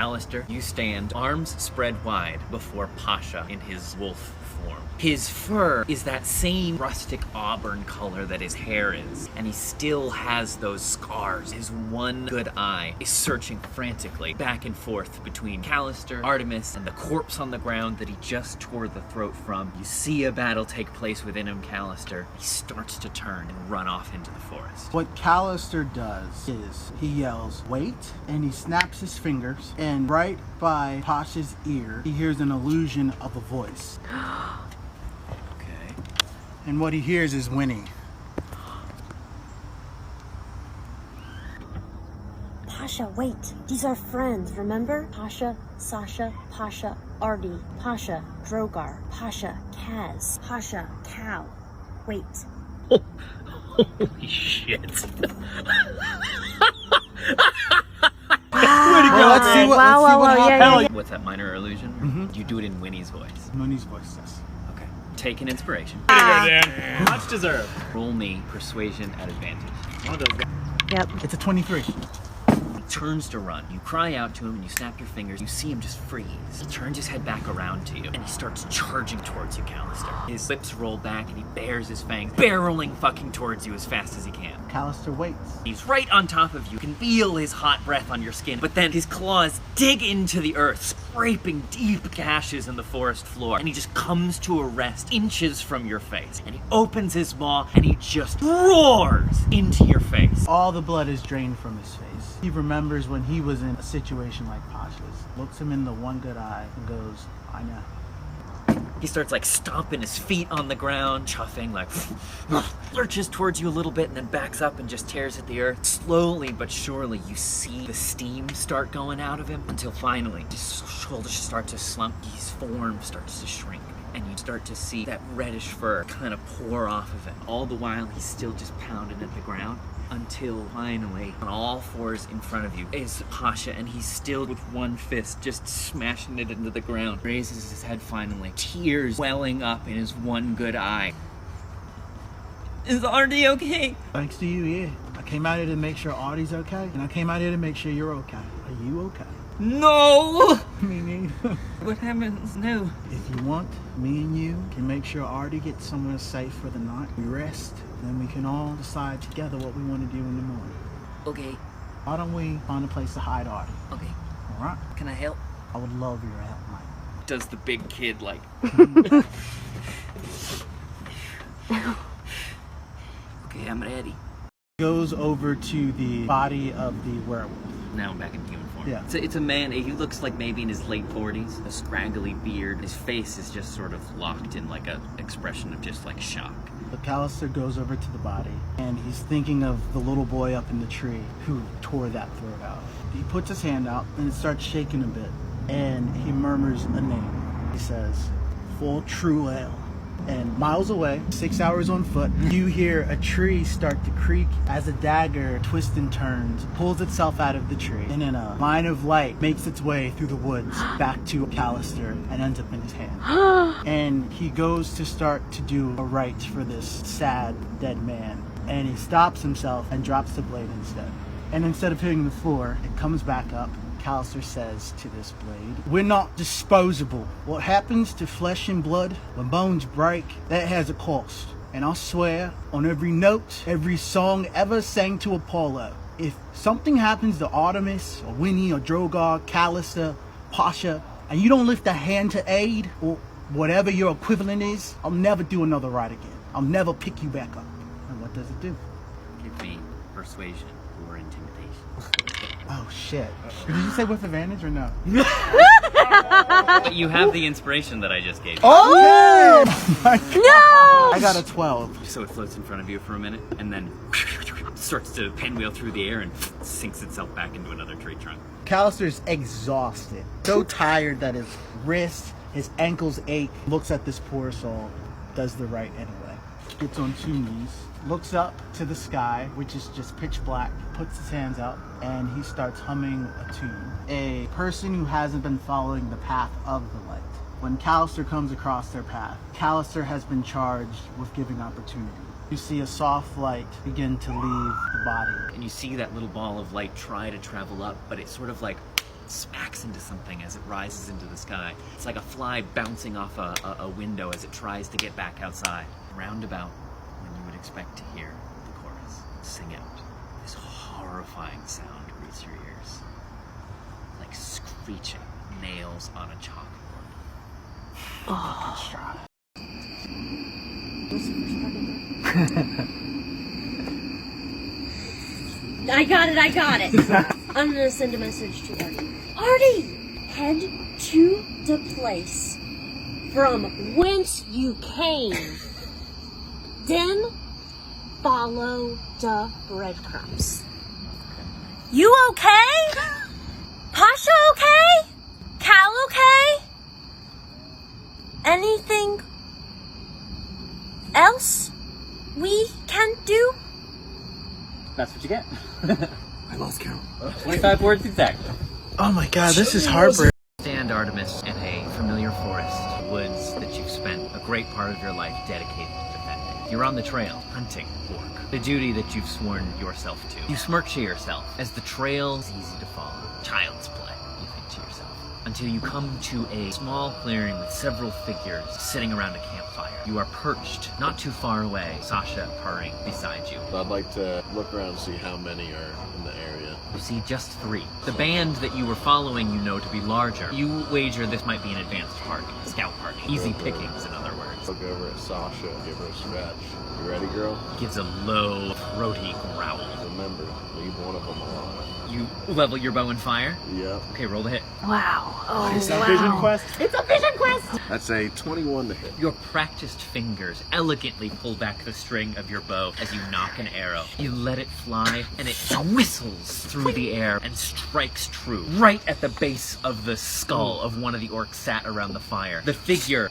Callister, you stand arms spread wide before Pasha in his wolf form. His fur is that same rustic auburn color that his hair is, and he still has those scars. His one good eye is searching frantically back and forth between Callister, Artemis, and the corpse on the ground that he just tore the throat from. You see a battle take place within him, Callister. He starts to turn and run off into the forest. What Callister does is he yells, "Wait," and he snaps his fingers, and right by Pasha's ear, he hears an illusion of a voice. Okay. And what he hears is Winnie. Pasha, wait. These are friends, remember? Pasha, Sasha, Pasha, Artie, Pasha, Drogar, Pasha, Kaz, Pasha, Cal. Wait. Holy shit. Let's see what happens. Yeah. What's that minor illusion? Mm-hmm. You do it in Winnie's voice. Winnie's voice says. Okay. Take an inspiration. Much deserved. Roll me persuasion at advantage. One of those. Yep. It's a 23. He turns to run. You cry out to him and you snap your fingers. You see him just freeze. He turns his head back around to you and he starts charging towards you, Callister. His lips roll back and he bares his fangs, barreling fucking towards you as fast as he can. Callister waits. He's right on top of you. You can feel his hot breath on your skin, but then his claws dig into the earth, scraping deep gashes in the forest floor, and he just comes to a rest inches from your face. And he opens his maw and he just roars into your face. All the blood is drained from his face. He remembers when he was in a situation like Pasha's, looks him in the one good eye and goes, "I know." He starts like stomping his feet on the ground, chuffing, like lurches towards you a little bit and then backs up and just tears at the earth. Slowly but surely you see the steam start going out of him until finally his shoulders start to slump, his form starts to shrink, and you start to see that reddish fur kind of pour off of him. All the while he's still just pounding at the ground. Until finally, on all fours in front of you is Pasha, and he's still with one fist just smashing it into the ground. Raises his head finally, tears welling up in his one good eye. Is Artie okay? Thanks to you, yeah. I came out here to make sure Artie's okay, and I came out here to make sure you're okay. Are you okay? No! Me neither. What happens now? If you want, me and you can make sure Artie gets somewhere safe for the night. We rest, then we can all decide together what we want to do in the morning. Okay. Why don't we find a place to hide Artie? Okay. All right? Can I help? I would love your help, mate. Does the big kid like... Okay, I'm ready. Goes over to the body of the werewolf. Now I'm back in human form. Yeah. It's a man. He looks like maybe in his late 40s. A scraggly beard. His face is just sort of locked in like a expression of just like shock. But Callister goes over to the body, and he's thinking of the little boy up in the tree who tore that throat out. He puts his hand out, and it starts shaking a bit, and he murmurs a name. He says, "For true ale." And miles away, 6 hours on foot, you hear a tree start to creak as a dagger twists and turns, pulls itself out of the tree, and in a line of light makes its way through the woods back to Callister and ends up in his hand. And he goes to start to do a rite for this sad dead man, and he stops himself and drops the blade instead. And instead of hitting the floor, it comes back up. Callister says to this blade, "We're not disposable. What happens to flesh and blood when bones break, that has a cost. And I swear on every note, every song ever sang to Apollo, if something happens to Artemis or Winnie or Drogar, Callister, Pasha, and you don't lift a hand to aid, or whatever your equivalent is, I'll never do another ride again. I'll never pick you back up." And what does it do? Give me persuasion or intimidation. Oh shit. Did you say with advantage or no? But you have the inspiration that I just gave you. Oh my God. No! I got a 12. So it floats in front of you for a minute and then starts to pinwheel through the air and sinks itself back into another tree trunk. Callister's exhausted, so tired that his wrists, his ankles ache, looks at this poor soul, does the right anyway. Gets on 2 knees, looks up to the sky, which is just pitch black, puts his hands out, and he starts humming a tune. A person who hasn't been following the path of the light. When Callister comes across their path, Callister has been charged with giving opportunity. You see a soft light begin to leave the body. And you see that little ball of light try to travel up, but it sort of like smacks into something as it rises into the sky. It's like a fly bouncing off a window as it tries to get back outside. Roundabout when you would expect to hear the chorus sing out, this horrifying sound greets your ears. Like screeching nails on a chalkboard. Oh. I got it. I'm gonna send a message to Artie. Artie! Head to the place from whence you came. Then follow the breadcrumbs. You okay? Pasha okay? Cal okay? Anything else we can do? That's what you get. I lost count. 25 words exactly. Oh my god, this is heartbreaking. Stand Artemis in a familiar forest, woods that you've spent a great part of your life dedicated to defending. You're on the trail, hunting orc, the duty that you've sworn yourself to. You smirk to yourself as the trail is easy to follow. Child's play, you think to yourself. Until you come to a small clearing with several figures sitting around a campfire. You are perched not too far away, Sasha purring beside you. I'd like to look around and see how many are in the area. You see just 3. The band that you were following you know to be larger. You wager this might be an advanced party, a scout party. Easy pickings, in other words. Look over at Sasha and give her a scratch. You ready, girl? Gives a low, throaty growl. Remember, leave one of them alone. You level your bow and fire. Yep. Okay, roll the hit. Wow. Oh, It's a vision quest. It's a vision quest! That's a 21 to hit. Your practiced fingers elegantly pull back the string of your bow as you knock an arrow. You let it fly, and it whistles through the air and strikes true, right at the base of the skull of one of the orcs sat around the fire. The figure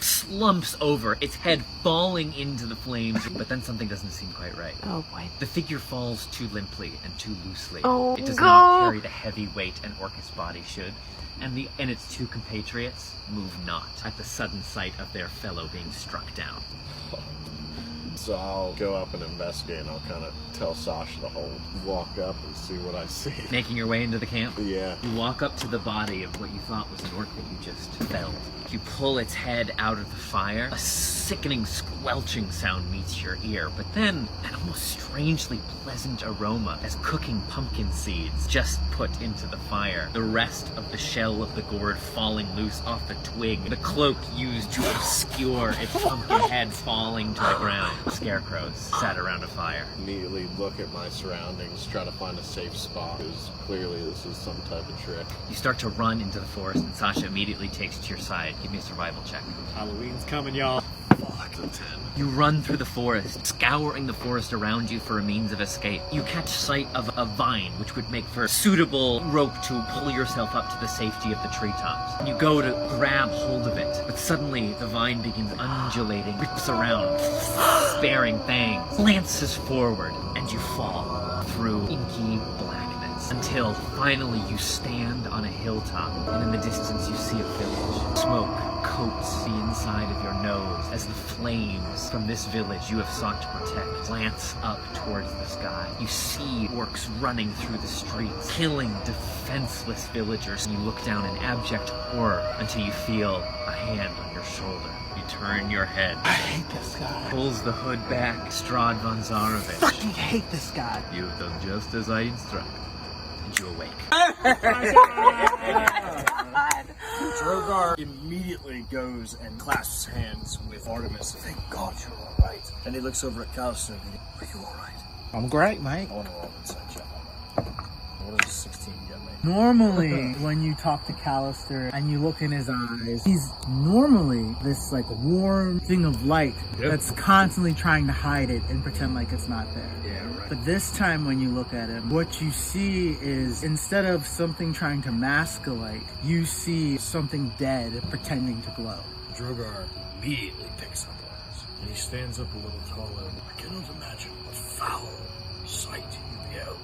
slumps over, its head falling into the flames, but then something doesn't seem quite right. Oh boy. The figure falls too limply and too loosely. Oh, it does no. not carry the heavy weight an orc's body should. And its 2 compatriots move not at the sudden sight of their fellow being struck down. So I'll go up and investigate, and I'll kind of tell Sasha to hold. Walk up and see what I see. Making your way into the camp, Yeah. you walk up to the body of what you thought was an orc that you just felled. You pull its head out of the fire. A sickening, squelching sound meets your ear, but then an almost strangely pleasant aroma as cooking pumpkin seeds just put into the fire. The rest of the shell of the gourd falling loose off the twig. The cloak used to obscure its pumpkin head falling to the ground. Scarecrows sat around a fire. Immediately look at my surroundings, try to find a safe spot, because clearly this is some type of trick. You start to run into the forest, and Sasha immediately takes to your side. Give me a survival check. Halloween's coming, y'all. Fuck, a 10. You run through the forest, scouring the forest around you for a means of escape. You catch sight of a vine, which would make for a suitable rope to pull yourself up to the safety of the treetops. You go to grab hold of it, but suddenly the vine begins undulating, whips around, sparing fangs, lances forward, and you fall through inky blackness until finally you stand on a hilltop, and in the distance you see a village. Smoke coats the inside of your nose as the flames from this village you have sought to protect glance up towards the sky. You see orcs running through the streets, killing defenseless villagers. You look down in abject horror until you feel a hand on your shoulder. You turn your head. I hate this guy. Pulls the hood back. Strahd von Zarovich. Fucking hate this guy. You've done just as I instruct. And you awake. Drogar immediately goes and clasps hands with Artemis. Thank God you're all right. And he looks over at Callister. Are you all right? I'm great, mate. I want to roll an insight check on that. What does a 16 get me? Normally, when you talk to Callister and you look in his eyes, he's normally this like warm thing of light that's constantly trying to hide it and pretend like it's not there. Yeah, right. But this time when you look at him, what you see is instead of something trying to mask a light, you see something dead pretending to glow. Drogar immediately picks up on this. And he stands up a little taller. I cannot imagine what foul sight you beheld.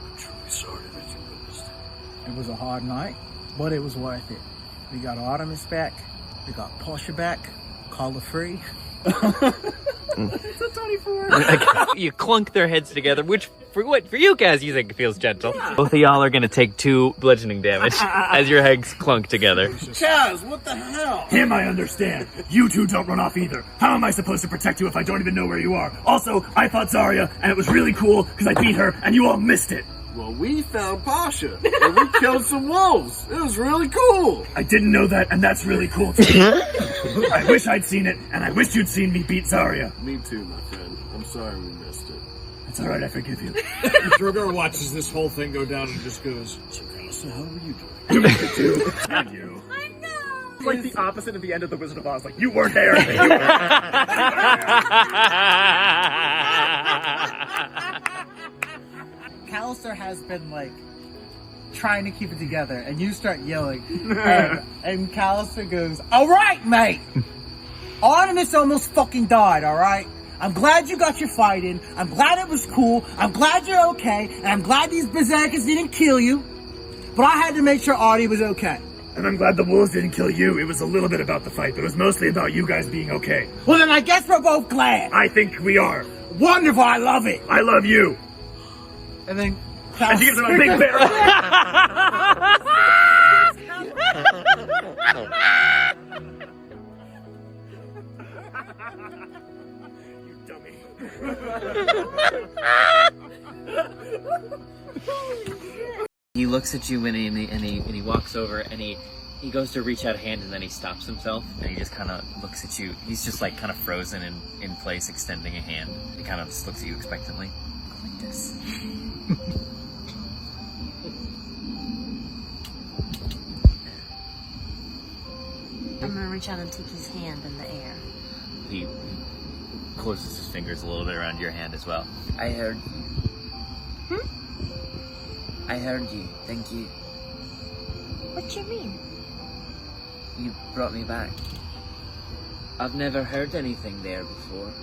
I'm truly sorry that you witnessed it. It was a hard night, but it was worth it. We got Artemis back, we got Pasha back, Callister free. You clunk their heads together, which For you guys, you think it feels gentle. Yeah. Both of y'all are gonna take 2 bludgeoning damage as your heads clunk together. Chaz, what the hell? Him, I understand. You two don't run off either. How am I supposed to protect you if I don't even know where you are? Also, I fought Zarya, and it was really cool because I beat her, and you all missed it. Well, we found Pasha, and we killed some wolves. It was really cool. I didn't know that, and that's really cool too. I wish I'd seen it, and I wish you'd seen me beat Zarya. Me too, my friend. I'm sorry we missed it. It's alright, I forgive you. Drogar watches this whole thing go down and just goes, So, Callister, how are you doing? And you. I know! It's like the opposite of the end of The Wizard of Oz. Like, you weren't there. Callister has been like trying to keep it together, and you start yelling, and Callister goes, "All right, mate. Artemis almost fucking died. All right. I'm glad you got your fight in. I'm glad it was cool. I'm glad you're okay, and I'm glad these berserkers didn't kill you. But I had to make sure Artie was okay. And I'm glad the wolves didn't kill you. It was a little bit about the fight, but it was mostly about you guys being okay. Well, then I guess we're both glad. I think we are. Wonderful. I love it." I love you. And then And she gives him a big bear. You dummy. He looks at you, Winnie, and he walks over, and he goes to reach out a hand, and then he stops himself, and he just kind of looks at you. He's just like kind of frozen in place, extending a hand. He kind of just looks at you expectantly. Like this. I'm gonna reach out and take his hand in the air. He closes his fingers a little bit around your hand as well. I heard you. I heard you. Thank you. What you mean? You brought me back. I've never heard anything there before.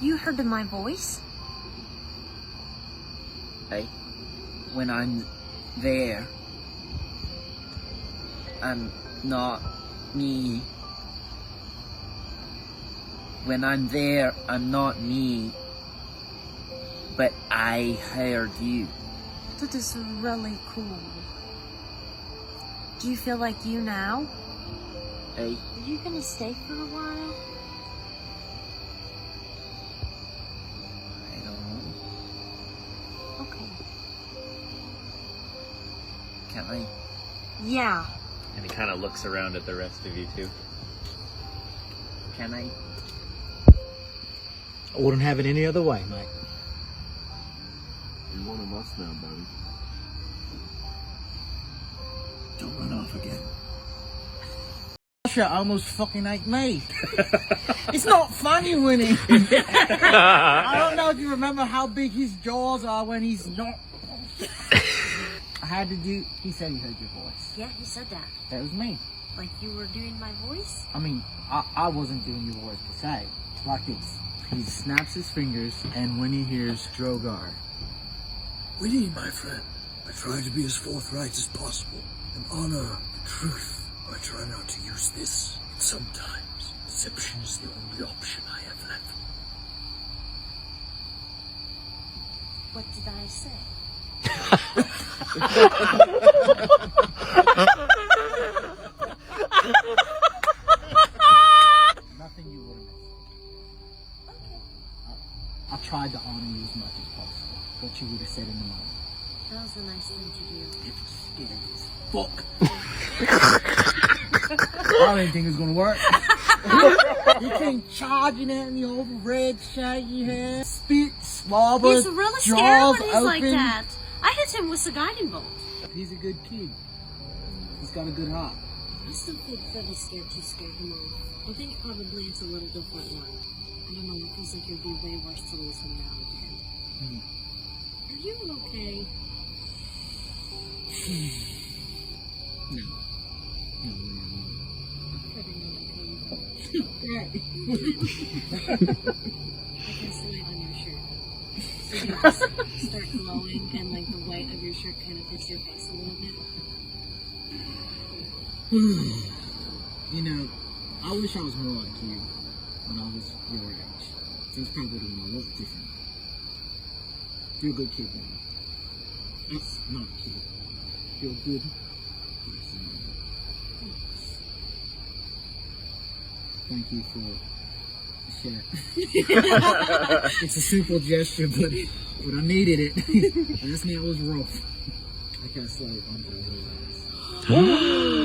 You heard my voice? When I'm there, I'm not me. When I'm there, I'm not me. But I heard you. That is really cool. Do you feel like you now? Are you gonna stay for a while? I don't know. Okay. Can I? Yeah. And he kind of looks around at the rest of you too. Can I? I wouldn't have it any other way, mate. You're one of us now, buddy. Don't run off again. Sasha almost fucking ate me. It's not funny, Winnie. I don't know if you remember how big his jaws are when he's not. I had to do. He said he heard your voice. Yeah, he said that. That was me. Like you were doing my voice? I mean, I wasn't doing your voice per se. Like this. He snaps his fingers, and when he hears Drogar. Winnie, my friend, I try to be as forthright as possible and honor the truth. I try not to use this. And sometimes deception is the only option I have left. What did I say? Nothing you wouldn't miss. I tried to honor you as much as possible. What you would have said in the moment. That was a nice thing to do. It was scary as fuck. I didn't think it was gonna work. He came charging at me, old red shaggy hair, spit, slobber, He's really scared jaws when he's open. like that. I hit him with the guiding bolt. He's a good kid. He's got a good heart. I still think Freddy scared to scare him off. I think probably it's a little different one. I don't know, it feels like it would be way worse to lose him now again. Are you okay? No. Right. I can see it on your shirt. So you just start glowing and like the white of your shirt kind of hits your face a little bit. You know, I wish I was more like you when I was your age. Things probably would have looked different. You're a good kid, man. That's not a kid. You're a good person. Thank you for the share. It's a simple gesture, but I needed it. Last night was rough. I got slight on the